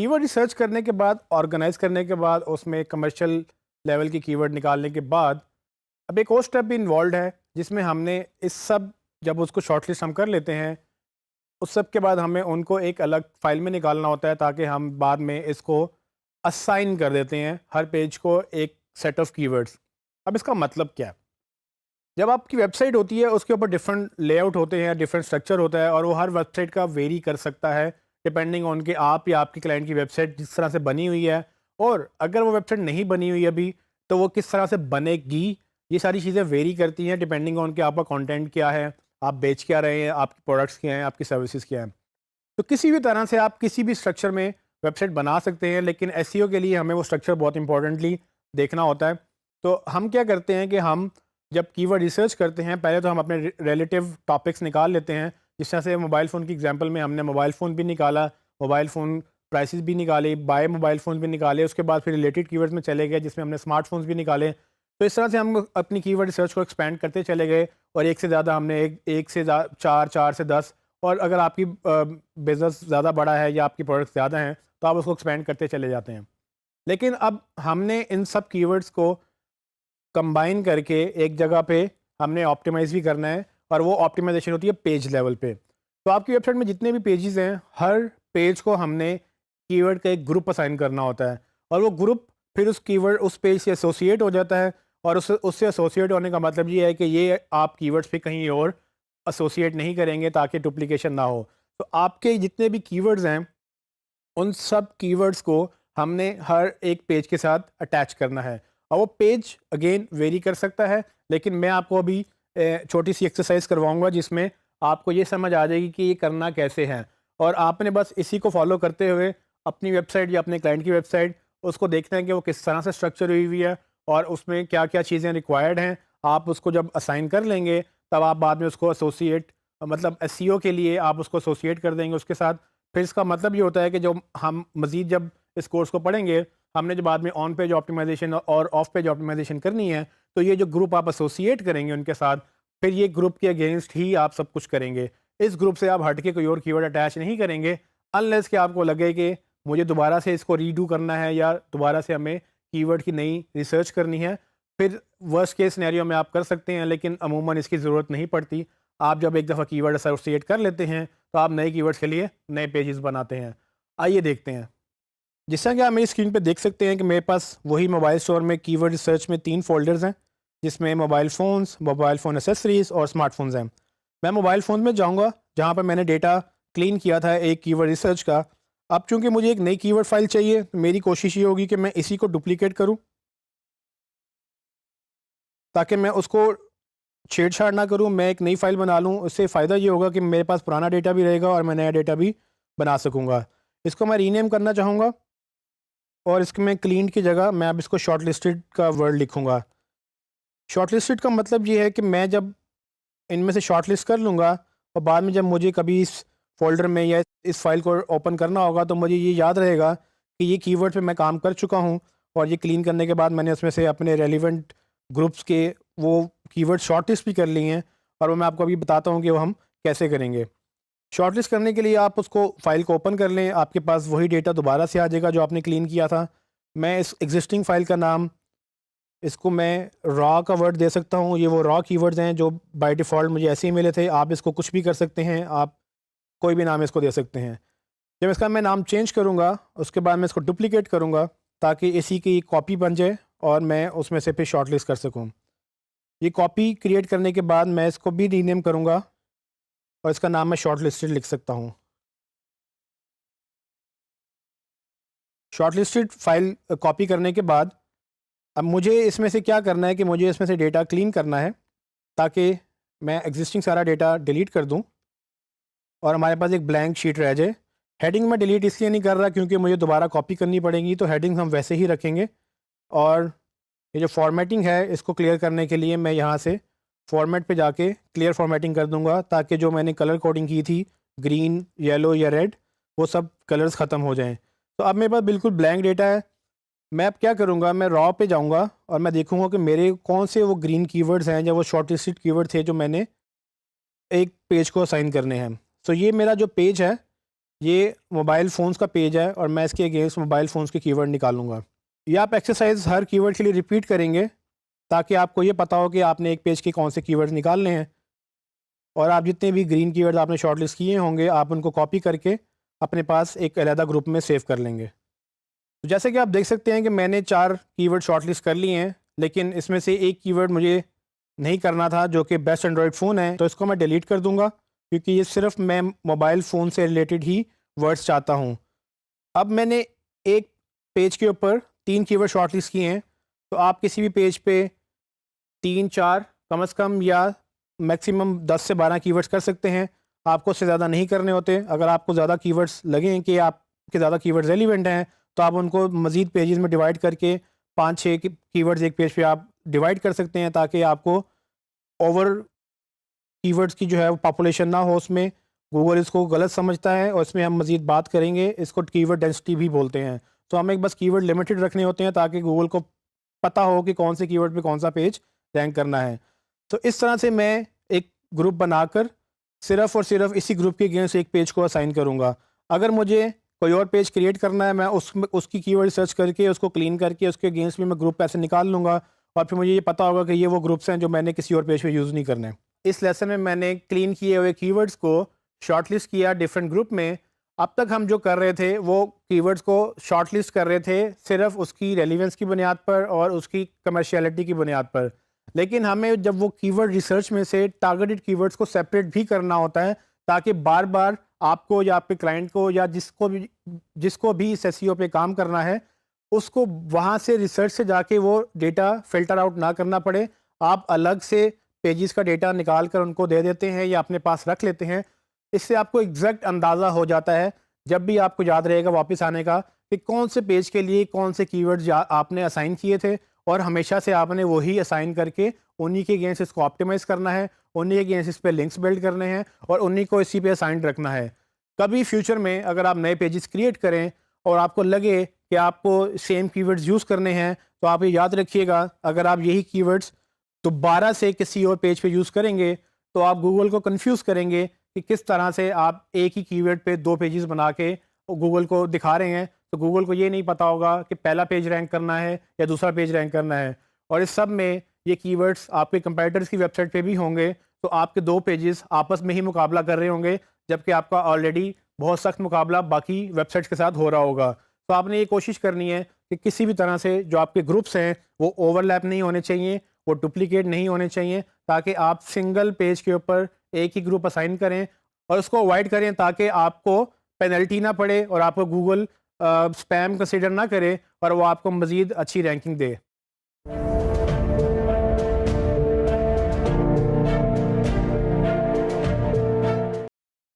Keyword research करने के बाद, ऑर्गेनाइज करने के बाद, उसमें कमर्शियल लेवल की कीवर्ड निकालने के बाद अब एक और स्टेप भी इन्वॉल्व है, जिसमें हमने इस सब जब उसको शॉर्टलिस्ट हम कर लेते हैं, उस सब के बाद हमें उनको एक अलग फाइल में निकालना होता है, ताकि हम बाद में इसको असाइन कर देते हैं हर पेज को एक सेट ऑफ कीवर्ड्स। अब इसका मतलब क्या है? जब आपकी वेबसाइट होती है उसके ऊपर डिफरेंट लेआउट होते हैं, डिफरेंट स्ट्रक्चर होता है, और वो हर वेबसाइट का वेरी कर सकता है डिपेंडिंग ऑन कि आप या आपके क्लाइंट की वेबसाइट जिस तरह से बनी हुई है, और अगर वो वेबसाइट नहीं बनी हुई अभी तो वो किस तरह से बनेगी। ये सारी चीज़ें वेरी करती हैं डिपेंडिंग ऑन कि आपका कंटेंट क्या है, आप बेच क्या रहे हैं, आपके प्रोडक्ट्स क्या हैं, आपकी सर्विसेज क्या हैं। तो किसी भी तरह से आप किसी भी स्ट्रक्चर में वेबसाइट बना सकते हैं, लेकिन एसईओ के लिए हमें वो स्ट्रक्चर बहुत इंपॉर्टेंटली देखना होता है। तो हम क्या करते हैं कि हम जब कीवर्ड रिसर्च करते हैं, पहले तो हम अपने रिलेटिव टॉपिक्स निकाल लेते हैं। जिस तरह से मोबाइल फ़ोन की एग्जांपल में हमने मोबाइल फ़ोन भी निकाला, मोबाइल फ़ोन प्राइसेस भी निकाले, बाय मोबाइल फ़ोन भी निकाले, उसके बाद फिर रिलेटेड कीवर्ड्स में चले गए जिसमें हमने स्मार्टफ़ोन्स भी निकाले। तो इस तरह से हम अपनी कीवर्ड रिसर्च को एक्सपेंड करते चले गए, और एक से ज़्यादा हमने एक से चार, चार से 10, और अगर आपकी बिज़नेस ज़्यादा बड़ा है या आपकी प्रोडक्ट्स ज़्यादा हैं तो आप उसको एक्सपेंड करते चले जाते हैं। लेकिन अब हमने इन सब कीवर्ड्स को कंबाइन करके एक जगह पे हमने ऑप्टिमाइज़ भी करना है, और वो ऑप्टिमाइजेशन होती है पेज लेवल पे। तो आपकी वेबसाइट में जितने भी पेजेस हैं, हर पेज को हमने कीवर्ड का एक ग्रुप असाइन करना होता है, और वो ग्रुप फिर उस कीवर्ड उस पेज से एसोसिएट हो जाता है। और उससे एसोसिएट होने का मतलब ये है कि ये आप कीवर्ड्स पे कहीं और एसोसिएट नहीं करेंगे ताकि डुप्लीकेशन ना हो। तो आपके जितने भी कीवर्ड्स हैं, उन सब कीवर्ड्स को हमने हर एक पेज के साथ अटैच करना है, और वो पेज अगेन वेरी कर सकता है। लेकिन मैं आपको अभी छोटी सी एक्सरसाइज करवाऊंगा जिसमें आपको ये समझ आ जाएगी कि ये करना कैसे है, और आपने बस इसी को फॉलो करते हुए अपनी वेबसाइट या अपने क्लाइंट की वेबसाइट उसको देखना है कि वो किस तरह से स्ट्रक्चर हुई हुई है, और उसमें क्या क्या चीज़ें रिक्वायर्ड हैं। आप उसको जब असाइन कर लेंगे, तब आप बाद में उसको एसोसिएट, मतलब एसईओ के लिए आप उसको एसोसिएट कर देंगे उसके साथ। फिर इसका मतलब ये होता है कि जो हम मज़ीद जब इस कोर्स को पढ़ेंगे, हमने जो बाद में ऑन पेज ऑप्टिमाइजेशन और ऑफ पेज ऑप्टिमाइजेशन करनी है, तो ये जो ग्रुप आप एसोसिएट करेंगे उनके साथ, फिर ये ग्रुप के अगेंस्ट ही आप सब कुछ करेंगे। इस ग्रुप से आप हट के कोई और कीवर्ड अटैच नहीं करेंगे, अनलेस कि आपको लगे कि मुझे दोबारा से इसको रीडू करना है या दोबारा से हमें कीवर्ड की नई रिसर्च करनी है। फिर वर्स्ट केस सिनेरियो में आप कर सकते हैं, लेकिन अमूमन इसकी ज़रूरत नहीं पड़ती। आप जब एक दफ़ा कीवर्ड एसोसिएट कर लेते हैं, तो आप नए कीवर्ड्स के लिए नए पेजेस बनाते हैं। आइए देखते हैं। जिस तरह कि आप मेरी स्क्रीन पे देख सकते हैं कि मेरे पास वही मोबाइल स्टोर में कीवर्ड रिसर्च में 3 फ़ोल्डर्स हैं, जिसमें mobile phones, mobile phone accessories और स्मार्टफ़ोन्स हैं। मैं मोबाइल फ़ोन में जाऊँगा, जहाँ पर मैंने डेटा क्लीन किया था एक कीवर्ड रिसर्च का। अब चूँकि मुझे एक नई कीवर्ड फ़ाइल चाहिए, तो मेरी कोशिश ये होगी कि मैं इसी को डुप्लिकेट करूँ, ताकि मैं उसको छेड़छाड़ ना करूँ, मैं एक नई फ़ाइल बना लूँ। उससे फ़ायदा ये होगा कि मेरे पास पुराना डेटा भी रहेगा और मैं नया डेटा भी बना सकूँगा। इसको मैं रीनेम करना चाहूँगा, और इसमें क्लीन की जगह मैं अब इसको शॉर्ट लिस्टेड का वर्ड लिखूँगा। शॉर्ट लिस्टेड का मतलब ये है कि मैं जब इनमें से शॉर्ट लिस्ट कर लूँगा, और बाद में जब मुझे कभी इस फ़ोल्डर में या इस फ़ाइल को ओपन करना होगा, तो मुझे ये याद रहेगा कि ये कीवर्ड पे मैं काम कर चुका हूँ, और ये क्लीन करने के बाद मैंने उसमें से अपने रेलिवेंट ग्रुप्स के वो कीवर्ड शॉर्ट लिस्ट भी कर लिए हैं, और वो मैं आपको अभी बताता हूँ कि वो हम कैसे करेंगे। शॉर्ट लिस्ट करने के लिए आप उसको फ़ाइल को ओपन कर लें, आपके पास वही डेटा दोबारा से आ जाएगा जो आपने क्लीन किया था। मैं इस एग्जिस्टिंग फ़ाइल का नाम, इसको मैं रॉ का वर्ड दे सकता हूँ। ये वो रॉ कीवर्ड्स हैं जो बाय डिफ़ॉल्ट मुझे ऐसे ही मिले थे। आप इसको कुछ भी कर सकते हैं, आप कोई भी नाम इसको दे सकते हैं। जब इसका मैं नाम चेंज करूँगा, उसके बाद मैं इसको डुप्लिकेट करूँगा, ताकि इसी की कॉपी बन जाए और मैं उसमें से फिर शॉर्ट लिस्ट कर सकूँ। ये कॉपी क्रिएट करने के बाद मैं इसको भी रीनेम करूँगा, और इसका नाम मैं शॉर्ट लिस्टेड लिख सकता हूँ। शॉर्ट लिस्टेड फ़ाइल कॉपी करने के बाद अब मुझे इसमें से क्या करना है कि मुझे इसमें से डेटा क्लीन करना है, ताकि मैं एग्जिस्टिंग सारा डेटा डिलीट कर दूं और हमारे पास एक ब्लैंक शीट रह जाए। हेडिंग में डिलीट इसलिए नहीं कर रहा क्योंकि मुझे दोबारा कॉपी करनी पड़ेगी, तो हेडिंग हम वैसे ही रखेंगे। और ये जो फॉर्मेटिंग है, इसको क्लियर करने के लिए मैं यहाँ से फॉर्मेट पे जाके क्लियर फॉर्मेटिंग कर दूंगा, ताकि जो मैंने कलर कोडिंग की थी ग्रीन, येलो या रेड, वो सब कलर्स ख़त्म हो जाएं। तो अब मेरे पास बिल्कुल ब्लैंक डेटा है। मैं अब क्या करूँगा, मैं रॉ पे जाऊँगा और मैं देखूँगा कि मेरे कौन से वो ग्रीन कीवर्ड्स हैं या वो शॉर्ट लिस्टेड कीवर्ड थे जो मैंने एक पेज को असाइन करने हैं। सो ये मेरा जो पेज है, ये मोबाइल फ़ोन्स का पेज है और मैं इसके अगेंस्ट मोबाइल फ़ोन्स के कीवर्ड निकालूंगा। ये आप एक्सरसाइज हर कीवर्ड के लिए रिपीट करेंगे ताकि आपको ये पता हो कि आपने एक पेज के कौन से कीवर्ड्स निकालने हैं, और आप जितने भी ग्रीन कीवर्ड्स आपने शॉर्टलिस्ट किए होंगे आप उनको कॉपी करके अपने पास एक अलहदा ग्रुप में सेव कर लेंगे। तो जैसे कि आप देख सकते हैं कि मैंने 4 कीवर्ड शॉर्टलिस्ट कर लिए हैं, लेकिन इसमें से एक कीवर्ड मुझे नहीं करना था जो कि बेस्ट एंड्रॉयड फ़ोन है, तो इसको मैं डिलीट कर दूंगा क्योंकि ये सिर्फ मैं मोबाइल फ़ोन से रिलेटेड ही वर्ड्स चाहता हूँ। अब मैंने एक पेज के ऊपर 3 कीवर्ड शॉर्टलिस्ट किए हैं, तो आप किसी भी पेज पे 3-4 कम से कम या मैक्सिमम 10 से 12 कीवर्ड्स कर सकते हैं। आपको उससे ज़्यादा नहीं करने होते। अगर आपको ज़्यादा कीवर्ड्स लगें कि आपके ज़्यादा कीवर्ड्स रेलिवेंट हैं, तो आप उनको मज़ीद पेजेस में डिवाइड करके 5-6 कीवर्ड्स एक पेज पे आप डिवाइड कर सकते हैं ताकि आपको ओवर कीवर्ड्स की जो है वो पॉपुलेशन ना हो उसमें। गूगल इसको गलत समझता है और इसमें हम मज़ीद बात करेंगे, इसको कीवर्ड डेंसिटी भी बोलते हैं। तो हमें बस कीवर्ड लिमिटेड रखने होते हैं ताकि गूगल को पता हो कि कौन से कीवर्ड पे कौन सा पेज रैंक करना है। तो इस तरह से मैं एक ग्रुप बनाकर सिर्फ़ और सिर्फ इसी ग्रुप के अगेंस्ट एक पेज को असाइन करूँगा। अगर मुझे कोई और पेज क्रिएट करना है, मैं उसकी कीवर्ड सर्च करके उसको क्लीन करके उसके अगेंस्ट भी मैं ग्रुप ऐसे निकाल लूँगा और फिर मुझे ये पता होगा कि ये वो ग्रुप्स हैं जो मैंने किसी और पेज पे यूज़ नहीं करने। इस लेसन में मैंने क्लीन किए हुए कीवर्ड्स को शॉर्टलिस्ट किया डिफरेंट ग्रुप में। अब तक हम जो कर रहे थे वो कीवर्ड्स को शॉर्टलिस्ट कर रहे थे सिर्फ उसकी रेलिवेंस की बुनियाद पर और उसकी कमर्शियलिटी की बुनियाद पर, लेकिन हमें जब वो कीवर्ड रिसर्च में से टारगेटेड कीवर्ड्स को सेपरेट भी करना होता है ताकि बार बार आपको या आपके क्लाइंट को या जिसको भी इस एसईओ पे काम करना है उसको वहाँ से रिसर्च से जाके वो डेटा फ़िल्टर आउट ना करना पड़े। आप अलग से पेजेस का डेटा निकाल कर उनको दे देते हैं या अपने पास रख लेते हैं। इससे आपको एग्जैक्ट अंदाज़ा हो जाता है, जब भी आपको याद रहेगा वापस आने का, कि कौन से पेज के लिए कौन से कीवर्ड्स आपने असाइन किए थे और हमेशा से आपने वही असाइन करके उन्हीं के अगेंस्ट इसको ऑप्टिमाइज़ करना है, उन्हीं के अगेंस्ट इस पे लिंक्स बिल्ड करने हैं और उन्हीं को इसी पे असाइन रखना है। कभी फ्यूचर में अगर आप नए पेजेस क्रिएट करें और आपको लगे कि आपको सेम कीवर्ड्स यूज़ करने हैं, तो आप ये याद रखिएगा, अगर आप यही कीवर्ड्स दोबारा से किसी और पेज पे यूज़ करेंगे तो आप गूगल को कंफ्यूज करेंगे कि किस तरह से आप एक ही कीवर्ड पे 2 पेजेस बना के गूगल को दिखा रहे हैं। तो गूगल को ये नहीं पता होगा कि पहला पेज रैंक करना है या दूसरा पेज रैंक करना है, और इस सब में ये कीवर्ड्स आपके कंपैटिटर्स की वेबसाइट पे भी होंगे, तो आपके 2 पेजेस आपस में ही मुकाबला कर रहे होंगे जबकि आपका ऑलरेडी बहुत सख्त मुकाबला बाकी वेबसाइट्स के साथ हो रहा होगा। तो आपने ये कोशिश करनी है कि किसी भी तरह से जो आपके ग्रुप्स हैं वो ओवरलैप नहीं होने चाहिए, वो डुप्लीकेट नहीं होने चाहिए, ताकि आप सिंगल पेज के ऊपर एक ही ग्रुप असाइन करें और उसको अवॉइड करें ताकि आपको पेनल्टी ना पड़े और आपको गूगल स्पैम कंसीडर ना करे और वो आपको मज़ीद अच्छी रैंकिंग दे।